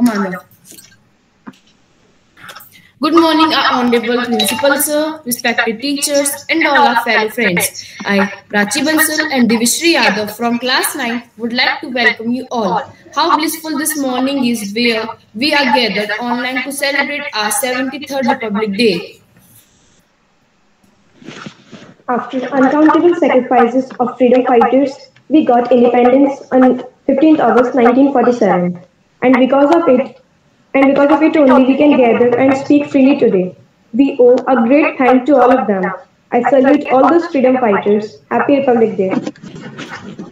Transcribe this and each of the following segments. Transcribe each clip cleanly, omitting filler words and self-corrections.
Amanda. Good morning, our Honorable Principal Sir, respected teachers, and all our fellow friends. I, Prachi Bansal and Divishri Yadav from Class 9 would like to welcome you all. How blissful this morning is where we are gathered online to celebrate our 73rd Republic Day. After uncountable sacrifices of freedom fighters, we got independence on 15th August 1947. And because of it only we can gather and speak freely today. We owe a great thanks to all of them. I salute all those freedom fighters. Happy Republic Day.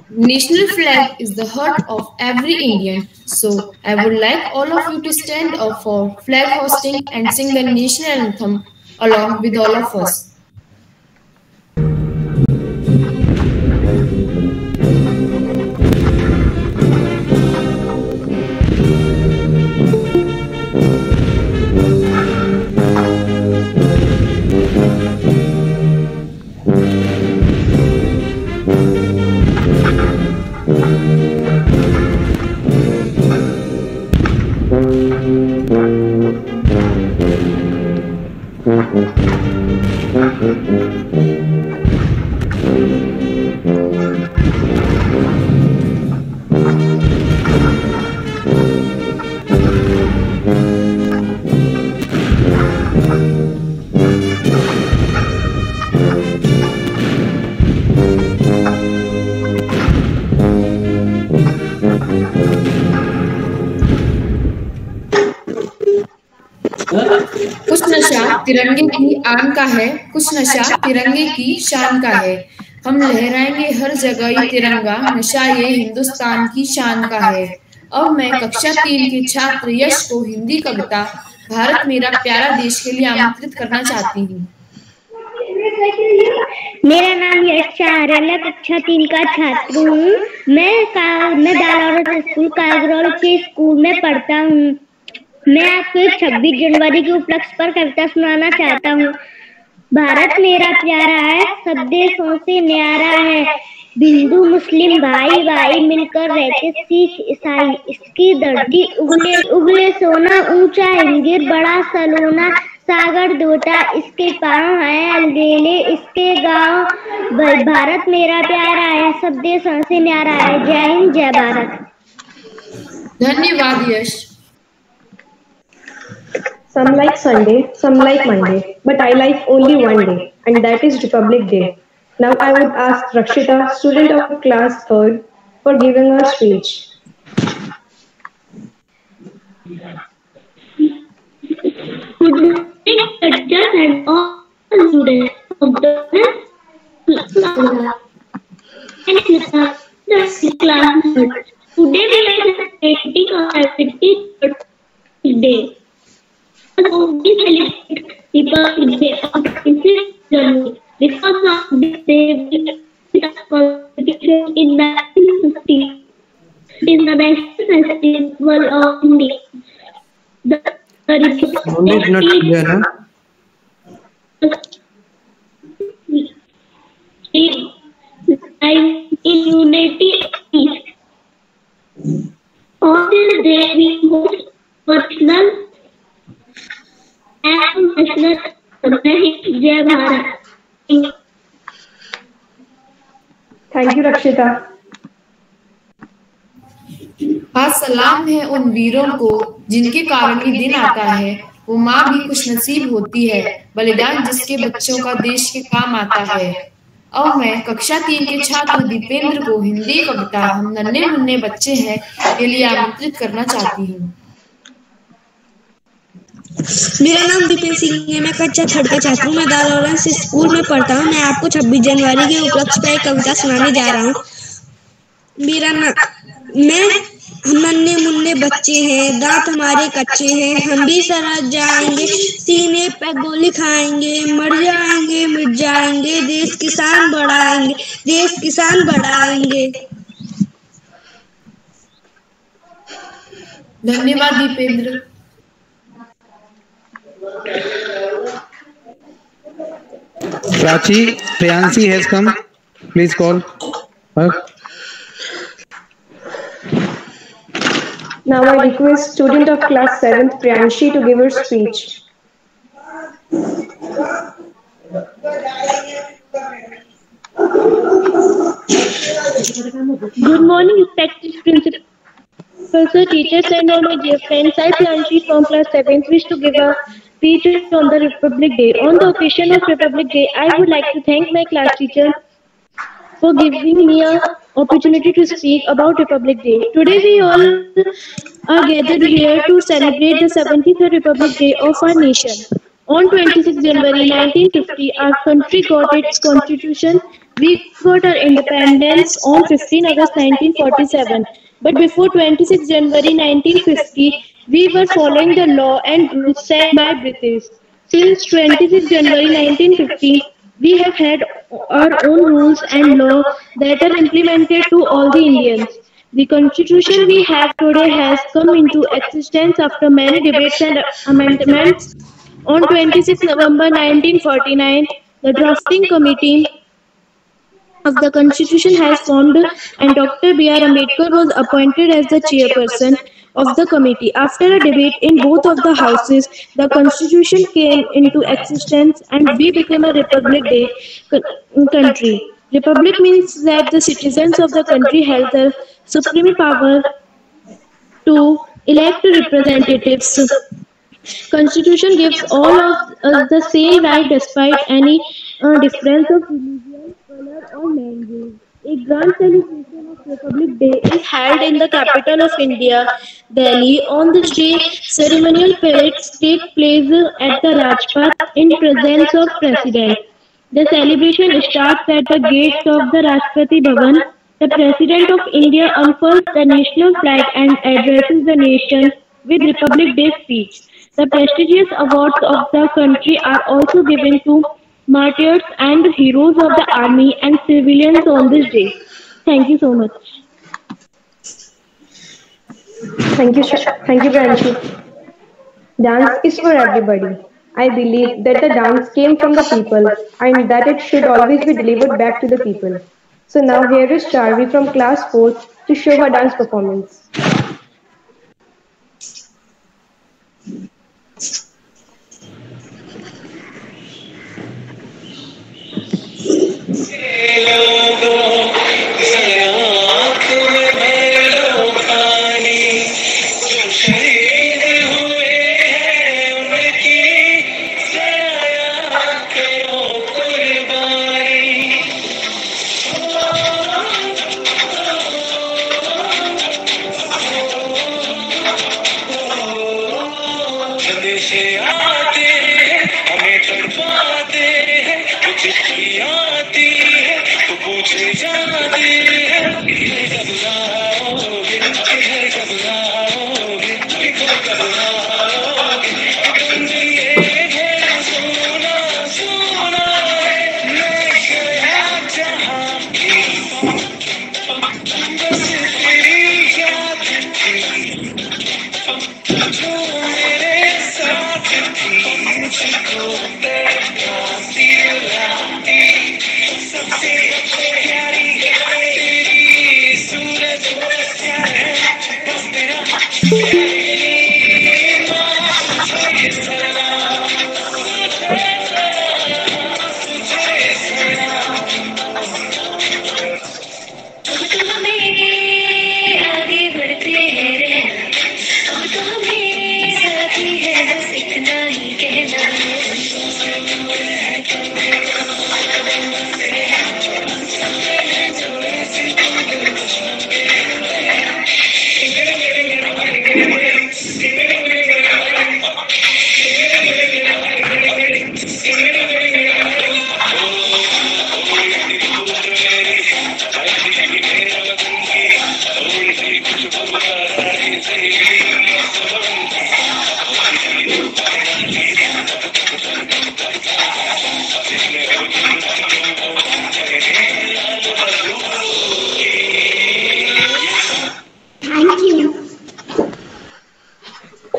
National flag is the heart of every Indian. So I would like all of you to stand up for flag hosting and sing the national anthem along with all of us. कुछ नशा तिरंगे की आन का है, कुछ नशा तिरंगे की शान का है। हम लहराएंगे हर जगह ये तिरंगा, नशा ये हिंदुस्तान की शान का है। अब मैं कक्षा 3 के छात्र यश को हिंदी कविता भारत मेरा प्यारा देश के लिए आमंत्रित करना चाहती हूँ। मेरा नाम यश है, कक्षा 3 का छात्र हूँ। मैं दालावत स्कूल कागरोल के स्कूल में पढ़ता हूँ। मैं आपको 26 जनवरी के उपलक्ष्य पर कविता सुनाना चाहता हूँ। भारत मेरा प्यारा है, सब देशों से न्यारा है। हिंदू मुस्लिम भाई भाई मिलकर रहते, सिख ईसाई इसकी धरती उगले सोना, ऊंचा हिंगिर बड़ा सलोना, सागर दोटा इसके पाँव है अलगेले इसके गाँव। भारत मेरा प्यारा है, सब देशों से न्यारा है। जय हिंद, जय भारत। धन्यवाद यश। Some like Sunday, some like Monday, but I like only one day, and that is Republic Day. Now I would ask Rakshita, student of class 3rd, for giving her speech. Good morning, teachers and all students of the class 3rd. Today we are celebrating our 73rd day. We celebrate Republic Day on 26th January because of this day we Constitution in 1950 is the national festival of India. In unity peace. On this day we host personal and national Jai Bharat. Thank you, Rakshita. आज सलाम है उन वीरों को जिनके कारण ये दिन आता है। वो माँ भी खुश नसीब होती है, बलिदान जिसके बच्चों का देश के काम आता है। अब मैं कक्षा 3 के छात्र दीपेंद्र को हिंदी कविता हम नन्हे मुन्ने बच्चे हैं के लिए आमंत्रित करना चाहती हूँ। मेरा नाम दीपेंद्र सिंह है, मैं कक्षा 3 का छात्र हूँ। मैं दालावत स्कूल में पढ़ता हूँ। मैं आपको 26 जनवरी के उपलक्ष्य पर एक कविता सुनाने जा रहा हूँ। हम नन्हे मुन्ने बच्चे हैं, दांत हमारे कच्चे हैं, हम भी सड़क जाएंगे, सीने पे गोली खाएंगे, मर जाएंगे मिट जाएंगे, देश किसान बढ़ाएंगे, देश किसान बढ़ाएंगे। धन्यवाद Dipendra. Prachi, Priyansi has come. Please call her. Now I request student of class 7th Priyanshi to give her speech. Good morning, respected principal, teachers, and all my dear friends. I, Priyanshi from class 7th, wish to give a speech on the Republic Day. On the occasion of Republic Day, I would like to thank my class teacher for giving me an opportunity to speak about Republic Day. Today, we all are gathered here to celebrate the 73rd Republic Day of our nation. On 26 January 1950, our country got its constitution. We got our independence on 15 August 1947. But before 26 January 1950, we were following the law and rules set by British. Since 26 January 1950, we have had our own rules and law that are implemented to all the Indians. The constitution we have today has come into existence after many debates and amendments. On 26 November 1949, the drafting committee of the constitution has formed and Dr. B.R. Ambedkar was appointed as the chairperson of the committee. After a debate in both of the houses, the constitution came into existence and we became a Republic Day country. Republic means that the citizens of the country have the supreme power to elect representatives. Constitution gives all of us the same right despite any difference of religion, color or language. A grand celebration of Republic Day is held in the capital of India, Delhi. On this day, ceremonial parades take place at the Rajpath in presence of President. The celebration starts at the gates of the Rashtrapati Bhavan. The President of India unfurls the national flag and addresses the nation with Republic Day speech. The prestigious awards of the country are also given to martyrs and heroes of the army and civilians on this day. Thank you so much. Thank you, Priyanshi. Dance is for everybody. I believe that the dance came from the people and that it should always be delivered back to the people. So now here is Charvi from class 4th to show her dance performance.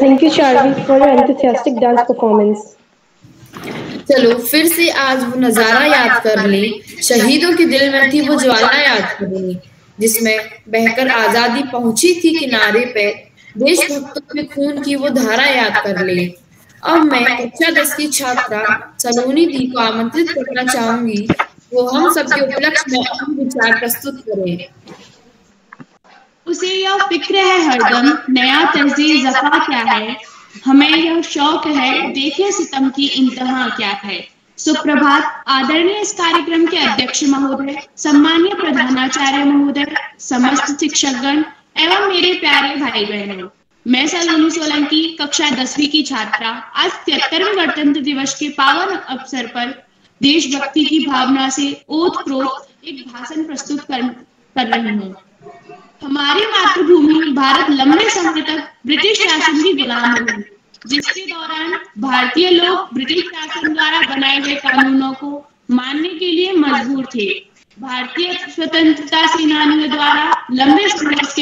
Thank you, Charvi, for your enthusiastic dance performance. चलो फिर से आज वो नजारा याद कर लें, शहीदों के दिल में थी वो ज्वाला याद कर लें, जिसमें बहकर आजादी पहुंची थी किनारे पे, देशभक्तों के खून की वो धारा याद कर ले। अब मैं कक्षा 10 की छात्रा सलोनी दी को आमंत्रित करना चाहूंगी, वो हम सबके उपलक्ष्य में अपने विचार प्रस्तुत करें। उसे यह फिक्र है हरदम नया तर्ज़े ज़फ़ा क्या है, हमें यह शौक है देखे सितम की इंतहा क्या है। सुप्रभात आदरणीय इस कार्यक्रम के अध्यक्ष महोदय, सम्मानीय प्रधानाचार्य महोदय, समस्त शिक्षकगण एवं मेरे प्यारे भाई बहनों, मैं सलोनी सोलंकी कक्षा 10वीं की छात्रा आज 73वें गणतंत्र दिवस के पावन अवसर पर देशभक्ति की भावना से ओतप्रोत एक भाषण प्रस्तुत कर रही हूँ। हमारी मातृभूमि भारत लंबे समय तक ब्रिटिश शासन की गुलाम रही, जिसके दौरान भारतीय लोग ब्रिटिश शासन द्वारा बनाए गए कानूनों को मानने के लिए मजबूर थे। भारतीय स्वतंत्रता सेनानियों द्वारा लंबे संघर्ष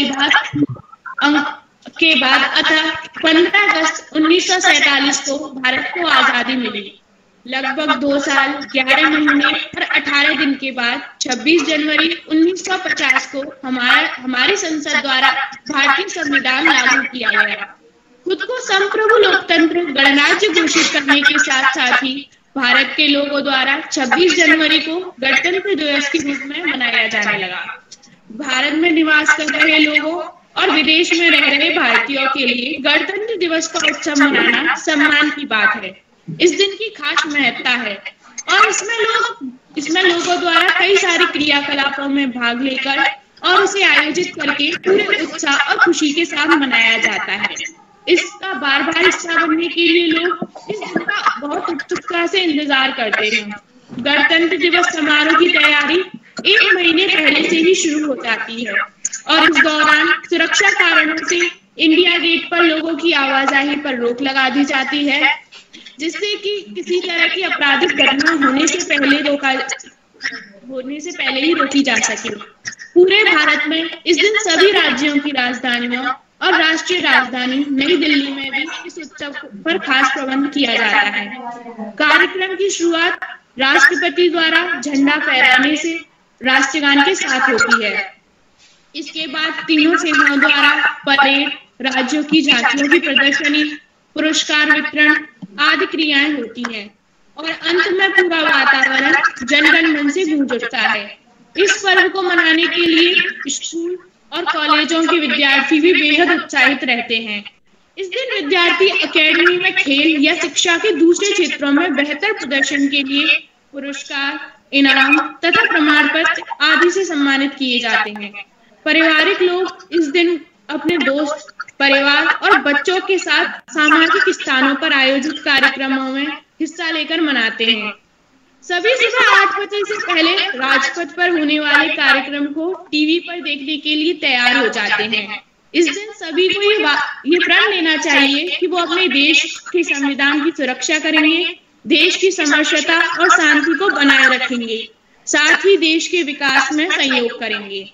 के बाद अतः 15 अगस्त 1947 को भारत को आजादी मिली। लगभग 2 साल 11 महीने और 18 दिन के बाद 26 जनवरी 1950 को हमारी संसद द्वारा भारतीय संविधान लागू किया गया। खुद को संप्रभु लोकतंत्र गणराज्य घोषित करने के साथ साथ ही भारत के लोगों द्वारा 26 जनवरी को गणतंत्र दिवस के रूप में मनाया जाने लगा। भारत में निवास कर रहे लोगों और विदेश में रह रहे भारतीयों के लिए गणतंत्र दिवस का उत्सव मनाना सम्मान की बात है। इस दिन की खास महत्ता है और इसमें लोगों द्वारा कई सारे क्रियाकलापों में भाग लेकर और उसे आयोजित करके पूरे उत्साह और खुशी के साथ मनाया जाता है। इसका बार बार हिस्सा बनने के लिए लोग इस दिन का बहुत उत्सुकता से इंतजार करते हैं। गणतंत्र दिवस समारोह की तैयारी 1 महीने पहले से ही शुरू हो जाती है और इस दौरान सुरक्षा कारणों से इंडिया गेट पर लोगों की आवाजाही पर रोक लगा दी जाती है, जिससे कि किसी तरह की आपराधिक घटना होने से पहले ही रोकी जा सके। पूरे भारत में इस दिन सभी राज्यों की राजधानियों और राष्ट्रीय राजधानी नई दिल्ली में भी इस उत्सव पर खास प्रबंध किया जाता है। कार्यक्रम की शुरुआत राष्ट्रपति द्वारा झंडा फहराने से राष्ट्रगान के साथ होती है। इसके बाद तीनों सेनाओं द्वारा परेड, राज्यों की झांकियों की प्रदर्शनी, पुरस्कार वितरण आदि क्रियाएं होती हैं और अंत में पूरा वातावरण जनगण मन से गूंज उठता है। इस पर्व को मनाने के लिए स्कूल और कॉलेजों के विद्यार्थी भी बेहद उत्साहित रहते हैं। इस दिन विद्यार्थी अकेडमी में खेल या शिक्षा के दूसरे क्षेत्रों में बेहतर प्रदर्शन के लिए पुरस्कार, इनाम तथा प्रमाण पत्र आदि से सम्मानित किए जाते हैं। पारिवारिक लोग इस दिन अपने दोस्त, परिवार और बच्चों के साथ सामाजिक स्थानों पर आयोजित कार्यक्रमों में हिस्सा लेकर मनाते हैं। सभी सुबह 8 बजे से पहले राजपथ पर होने वाले कार्यक्रम को टीवी पर देखने के लिए तैयार हो जाते हैं। इस दिन सभी को ये प्रण लेना चाहिए कि वो अपने देश के संविधान की सुरक्षा करेंगे, देश की समरसता और शांति को बनाए रखेंगे, साथ ही देश के विकास में सहयोग करेंगे।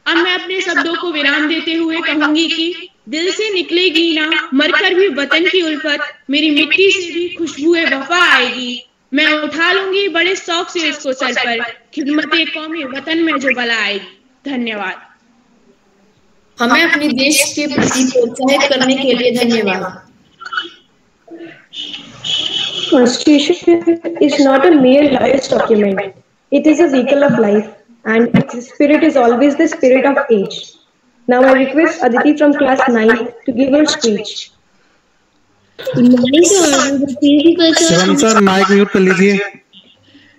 अब मैं अपने शब्दों को विराम देते हुए कहूंगी कि दिल से निकलेगी ना मरकर भी वतन की उल्फत, मेरी मिट्टी से भी खुशबुए वफा आएगी। मैं उठा लूंगी बड़े शौक से इसको सर पर, खिदमते कौमी वतन में जो बला आएगी। धन्यवाद। हमें अपने देश के प्रति प्रोत्साहित करने के लिए धन्यवाद। Constitution is not a mere lawyer's document. It is a vehicle of life, and its spirit is always the spirit of age. Now I request Aditi from class 9 to give her speech. Good morning to all the principals. Shivam sir mic mute कर लीजिए।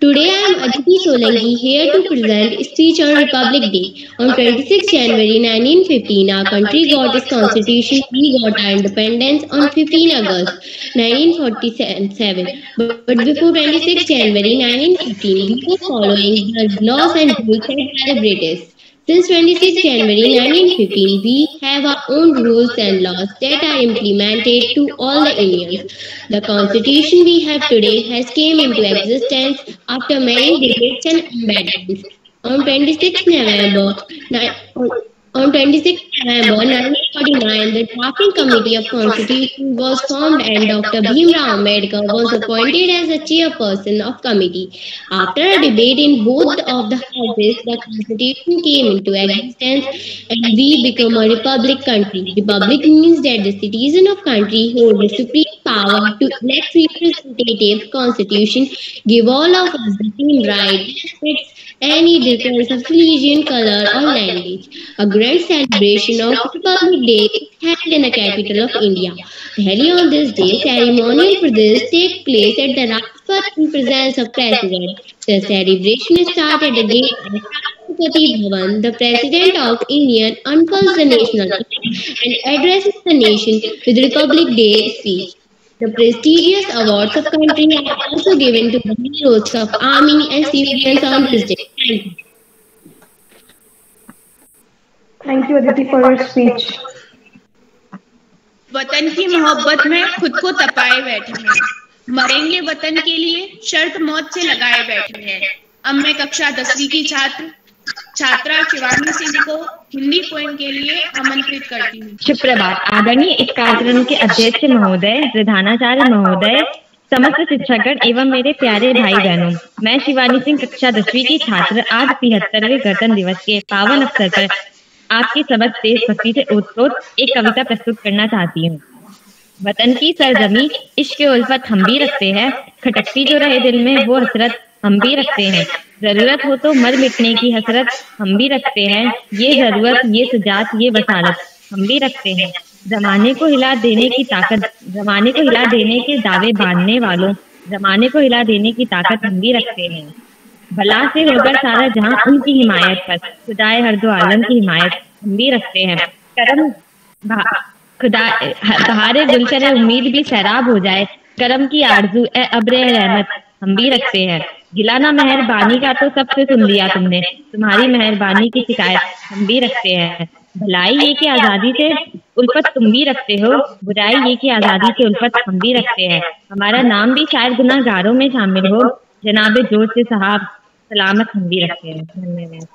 Today I am Aditi Solanki here to present speech on Republic Day. On 26 January 1915, our country got its constitution. We got our independence on 15 August 1947. But before 26 January 1915, we were following the laws and rules set by the British. Since 26 January 1915, we have our own rules and laws that are implemented to all the Indians. The constitution we have today has came into existence after many debates and amendments. On 26 November On 26 November 1949, the drafting committee of Constitution was formed and Dr. Bhimrao Ambedkar was appointed as the chairperson of committee. After a debate in both of the houses, the Constitution came into existence and we become a republic country. Republic means that the citizen of country hold the supreme power to elect representative. Constitution give all of us the same right, respects any difference of religion, color, or language. A grand celebration of Republic Day is held in the capital of India, Delhi. On this day, ceremonial proceedings take place at the Rajpath in presence of President. The celebration started at the gate of Rashtrapati Bhavan. The President of India unfurls the national flag and addresses the nation with Republic Day speech. The prestigious awards of country are also given to the heroes of army and civilians on this day. Thank you. Thank you, Aditi, for your speech. वतन की मोहब्बत में खुद को तपाए बैठे हैं, मरेंगे वतन के लिए, शर्त मौत से लगाए बैठे हैं। अब मैं कक्षा 10वीं की छात्रा शिवानी सिंह को हिंदी पोएम के लिए आमंत्रित करती हूँ। सुप्रभात। आदरणीय इस कार्यक्रम के अध्यक्ष महोदय, प्रधानाचार्य महोदय, समस्त शिक्षकगण एवं मेरे प्यारे भाई बहनों, मैं शिवानी सिंह कक्षा 10वीं की छात्र आज 73वें गणतंत्र दिवस के पावन अवसर पर आपकी समस्त देशभक्ति से ओतप्रोत एक कविता प्रस्तुत करना चाहती हूँ। वतन की सरजमी इश्क उल्फत हम भी रखते हैं, खटकती जो रहे दिल में वो हसरत हम भी रखते हैं, जरूरत हो तो मर मिटने की हसरत हम भी रखते हैं, ये जरूरत ये सजात ये वसालत हम भी रखते हैं। जमाने को हिला देने की ताकत, जमाने को हिला देने के दावे बांधने वालों, जमाने को हिला देने की ताकत हम भी रखते हैं। भला से होकर सारा जहां उनकी हिमायत पर, खुदाए हर दो आलम की हिमायत हम भी रखते हैं। करम खुदा बहारे गुलशन उम्मीद भी सैराब हो जाए, करम की आरजू ए अब्रे रहमत हम भी रखते हैं। गिलाना मेहरबानी का तो सबसे सुन लिया तुमने, तुम्हारी मेहरबानी की शिकायत हम भी रखते हैं। भलाई ये कि आजादी से उल्फत तुम भी रखते हो, बुराई ये कि आजादी से उल्फत हम भी रखते हैं। हमारा नाम भी शायद गुनाहगारों में शामिल हो, जनाबे जोश से साहब सलामत हम भी रखते हैं। धन्यवाद।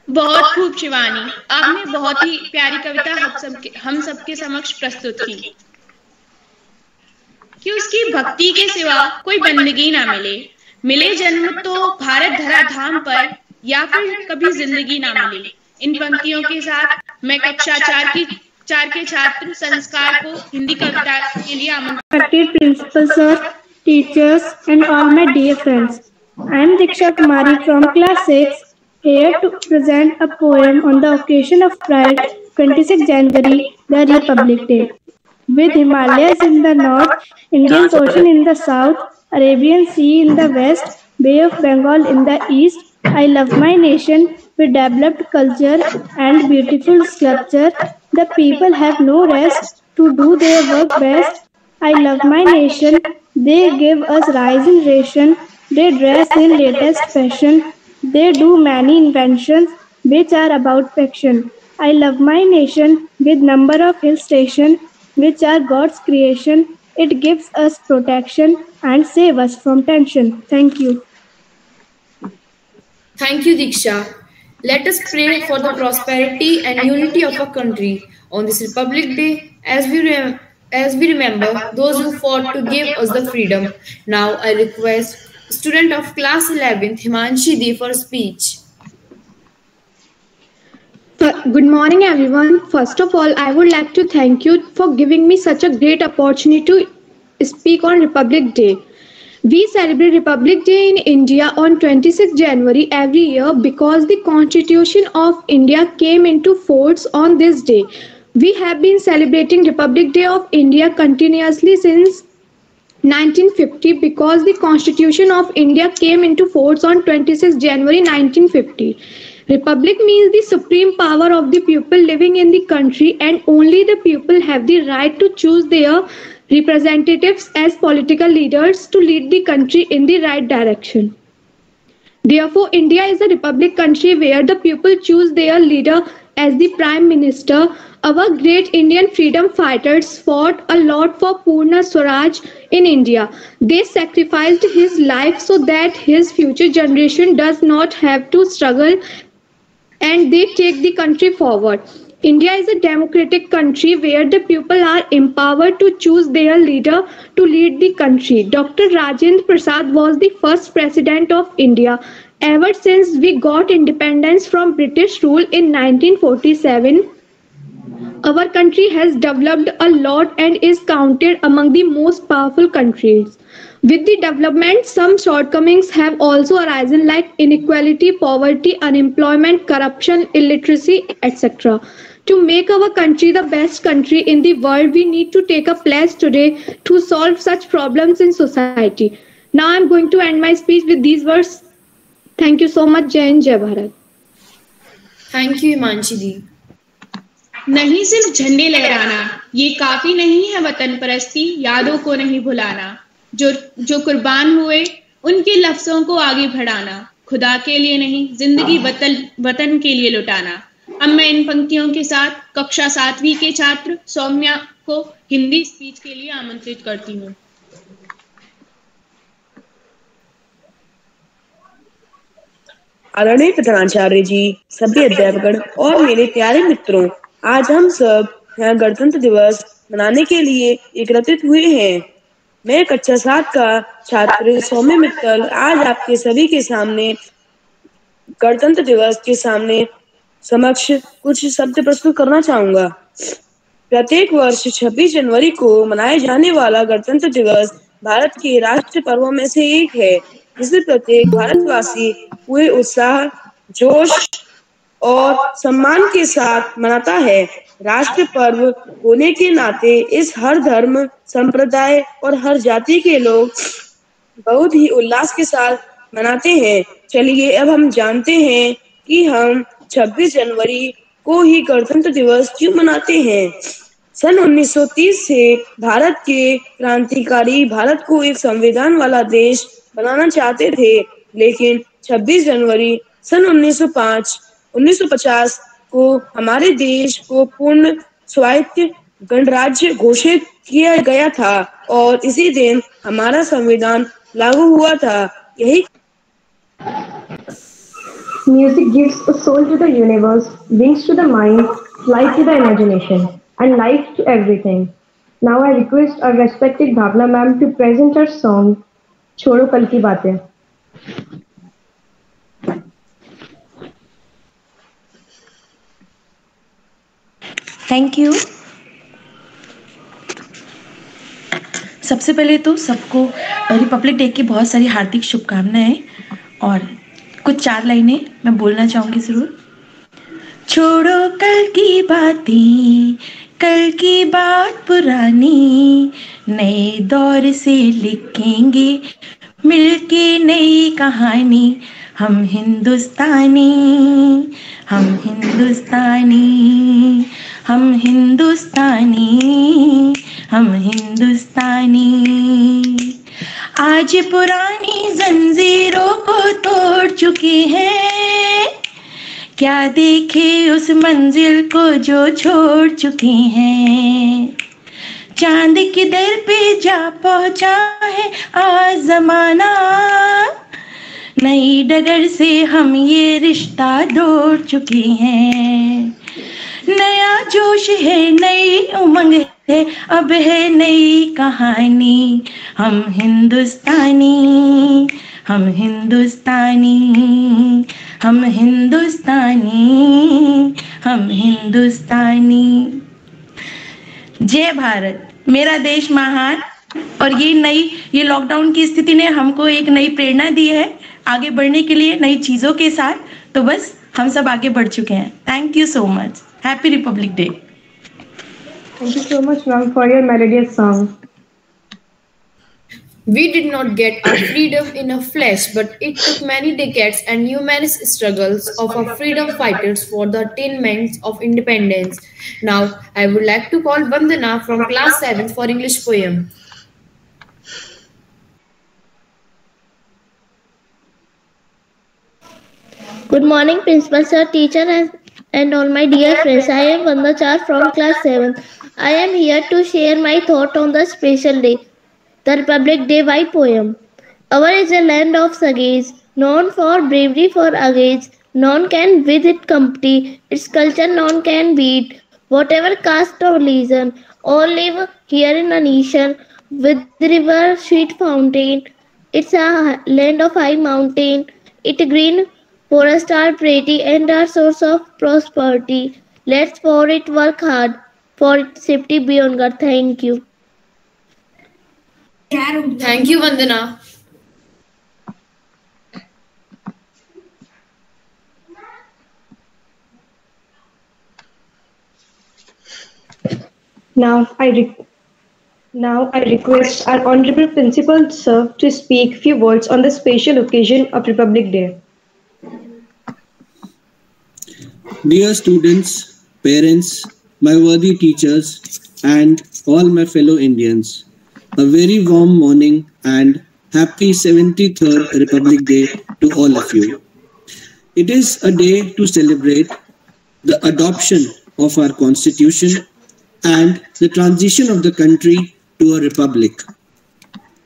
बहुत खूब शिवानी, आपने बहुत ही प्यारी कविता हम सबके समक्ष प्रस्तुत की कि उसकी भक्ति के सिवा कोई बंदगी ना मिले जन्म तो भारत धरा धाम पर, या फिर कभी जिंदगी ना मिले। इन पंक्तियों के साथ मैं कक्षा 4 के छात्र संस्कार को हिंदी कविता के लिए आमंत्रित। Principal sir, teachers and all my dear friends, I am Diksha Kumari from class 6, here to present a poem on the occasion of Pride, 26 January, the Republic Day. With Himalayas in the north, Indian Ocean in the south, Arabian Sea in the west, Bay of Bengal in the east, I love my nation with developed culture and beautiful sculpture. The people have no rest to do their work best. I love my nation. They give us rice in ration. They dress in latest fashion. They do many inventions which are about fiction. I love my nation with number of hill stations which are God's creation. It gives us protection and save us from tension. Thank you. Thank you, Diksha. Let us pray for the prosperity and unity of our country on this Republic Day as we remember those who fought to give us the freedom. Now I request student of class 11th Himanshi Dee for speech. Good morning everyone. First of all, I would like to thank you for giving me such a great opportunity to speak on Republic Day. We celebrate Republic Day in India on 26 January every year because the Constitution of India came into force on this day. We have been celebrating Republic Day of India continuously since 1950 because the Constitution of India came into force on 26 January 1950. Republic means the supreme power of the people living in the country, and only the people have the right to choose their representatives as political leaders to lead the country in the right direction. Therefore, India is a republic country where the people choose their leader as the Prime Minister. Our great Indian freedom fighters fought a lot for Purna Swaraj in India. They sacrificed his life so that his future generation does not have to struggle and they take the country forward. India is a democratic country where the people are empowered to choose their leader to lead the country. Dr. Rajendra Prasad was the first president of India. Ever since we got independence from British rule in 1947, our country has developed a lot and is counted among the most powerful countries. With the development, some shortcomings have also arisen like inequality, poverty, unemployment, corruption, illiteracy, etc. To make our country the best country in the world, we need to take a pledge today to solve such problems in society. Now I am going to end my speech with these words. Thank you so much. Jai Hind, Jai Bharat. Thank you, Himanshi Di. नहीं सिर्फ झंडे लहराना, ये काफी नहीं है वतन परस्ती, यादों को नहीं भुलाना, जो कुर्बान हुए उनके लफ्जों को आगे बढ़ाना, खुदा के लिए नहीं जिंदगी वतन के लिए लुटाना। अब मैं इन पंक्तियों के साथ कक्षा 7वीं के छात्र सौम्या को हिंदी स्पीच के लिए आमंत्रित करती हूँ। आदरणीय प्रधानाचार्य जी, सभी अध्यापकगण और मेरे प्यारे मित्रों, आज हम सब यहाँ गणतंत्र दिवस मनाने के लिए एकत्रित हुए हैं। मैं कक्षा 7 का छात्र सौम्य मित्तल आज आपके सभी के सामने गणतंत्र दिवस के समक्ष कुछ शब्द प्रस्तुत करना चाहूंगा। प्रत्येक वर्ष 26 जनवरी को मनाए जाने वाला गणतंत्र दिवस भारत के राष्ट्रीय पर्वों में से एक है, जिसे प्रत्येक भारतवासी पूरे उत्साह, जोश और सम्मान के साथ मनाता है। राष्ट्र पर्व होने के नाते इस हर धर्म, संप्रदाय और हर जाति के लोग बहुत ही उल्लास के साथ मनाते हैं। चलिए अब हम जानते हैं कि हम 26 जनवरी को ही गणतंत्र दिवस क्यों मनाते हैं। सन 1930 से भारत के क्रांतिकारी भारत को एक संविधान वाला देश बनाना चाहते थे, लेकिन 26 जनवरी सन 1950 को हमारे देश को पूर्ण स्वायत्त गणराज्य घोषित किया गया था और इसी दिन हमारा संविधान लागू हुआ था। यही Music gives a soul to the universe, wings to the mind, flight to the imagination, and life to everything. Now I request our respected Bhavna ma'am to present her song, छोड़ो कल की बातें. Thank you. सबसे पहले तो सबको Republic day की बहुत सारी हार्दिक शुभकामनाएं और कुछ 4 लाइनें मैं बोलना चाहूंगी जरूर। छोड़ो कल की बातें, कल की बात पुरानी, नए दौर से लिखेंगे मिलके नई कहानी। हम हिंदुस्तानी, हम हिंदुस्तानी, हम हिंदुस्तानी, हम हिंदुस्तानी। आज पुरानी जंजीरों को तोड़ चुके हैं, क्या देखे उस मंजिल को जो छोड़ चुके हैं। चांद की दर पे जा पहुंचा है आज जमाना, नई डगर से हम ये रिश्ता जोड़ चुके हैं। नया जोश है, नई उमंग है, अब है नई कहानी। हम हिंदुस्तानी, हम हिंदुस्तानी, हम हिंदुस्तानी, हम हिंदुस्तानी। जय भारत, मेरा देश महान। और ये लॉकडाउन की स्थिति ने हमको एक नई प्रेरणा दी है आगे बढ़ने के लिए नई चीजों के साथ। तो बस हम सब आगे बढ़ चुके हैं। Thank you so much. Happy Republic day. Thank you so much, ma'am, for your melodious song. We did not get our freedom in a flash, but it took many decades and numerous struggles of our freedom fighters for the attainment of independence. Now, I would like to call Vandana from class 7 for English poem. Good morning, Principal Sir, teacher, and all my dear friends. I am Vandana from class 7. I am here to share my thought on the special day, the Republic Day by poem. Our is a land of sagace, known for bravery for age, None can visit Kamptee. Its culture none can beat. Whatever caste or religion, all live here in a nation with river, sweet fountain. It's a land of high mountain. It green forests are pretty and are source of prosperity. Let's for it work hard for its safety beyond God. Thank you. Thank you, Vandana. Now I request our Honorable Principal Sir to speak few words on the special occasion of Republic Day. Dear students, parents, my worthy teachers, and all my fellow Indians, a very warm morning and happy 73rd Republic Day to all of you. It is a day to celebrate the adoption of our Constitution and the transition of the country to a republic.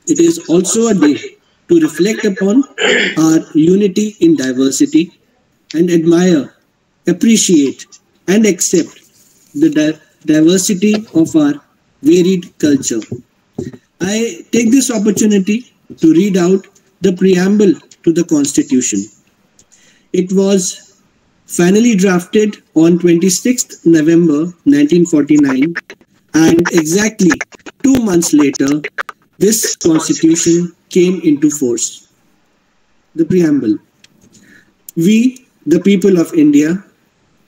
It is also a day to reflect upon our unity in diversity and admire, appreciate, and accept the diversity of our varied culture. I take this opportunity to read out the preamble to the Constitution. It was finally drafted on 26th November 1949, and exactly 2 months later, this Constitution came into force. The preamble. We, the people of India,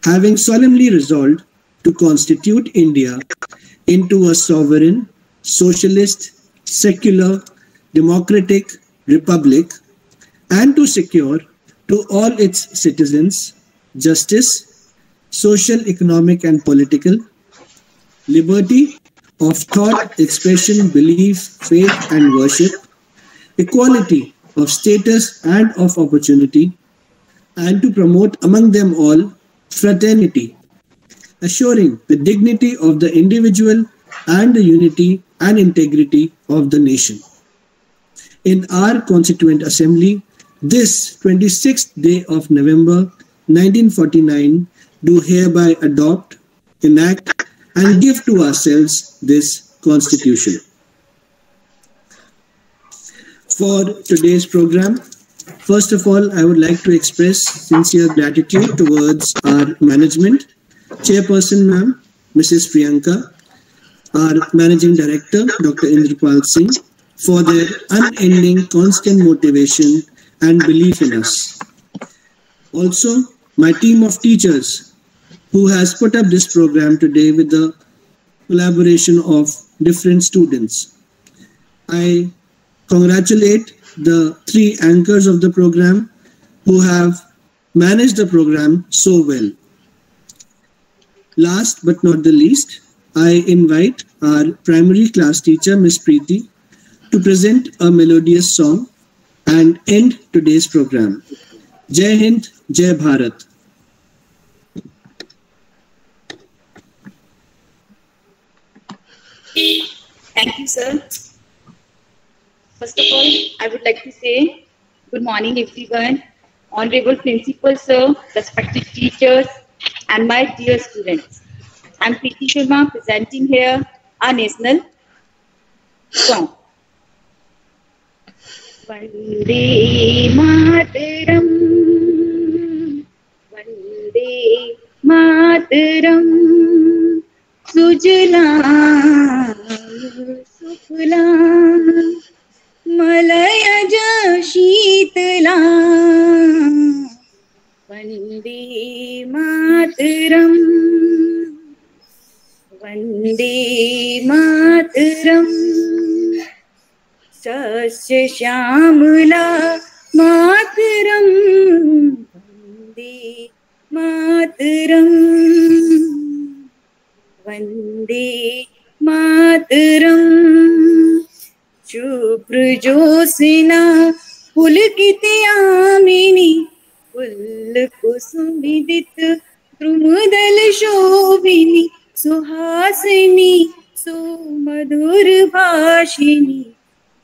having solemnly resolved to constitute India into a sovereign, socialist, secular, democratic republic, and to secure to all its citizens justice, social, economic, and political, liberty of thought, expression, belief, faith, and worship, equality of status and of opportunity, and to promote among them all fraternity, assuring the dignity of the individual and the unity and integrity of the nation. In our Constituent Assembly, this 26th day of November 1949, do hereby adopt, enact, and give to ourselves this Constitution. For today's program, first of all, I would like to express sincere gratitude towards our management, Chairperson Ma'am, Mrs. Priyanka, our Managing Director, Dr. Indrapal Singh, for their unending, constant motivation and belief in us. Also, my team of teachers who has put up this program today with the collaboration of different students. I congratulate the 3 anchors of the program who have managed the program so well. Last but not the least, I invite our primary class teacher, Ms. Preeti, to present a melodious song and end today's program. Jai Hind, Jai Bharat. Thank you, sir. First of all, I would like to say good morning, everyone. Honorable Principal, sir, respected teachers, and my dear students. I'm Preeti Sharma presenting here our national song. Vande Mataram, Vande Mataram, Sujla Sufla, Malaya Sheetla, Vande Mataram, Vande Mataram, Sasya Shyamala Mataram, Vande Mataram, Vande Mataram, Shubhra Jyosna Pulkit Yamini, Pul Kusumidit Drumdal Shobhini, Suhasini Sumadhur Bhashini,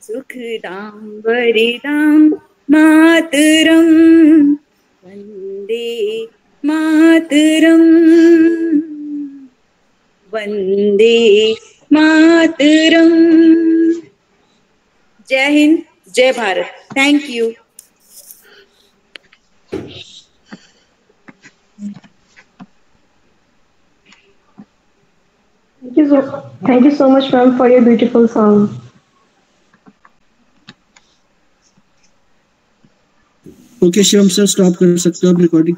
Sukhdam Varidam Mataram, Vande Mataram, Vande Mataram. जय हिंद, जय Bharat. Thank you. Thank you so much, ma'am, for your beautiful song. Okay Shivam sir, stop कर सकते हो आप recording.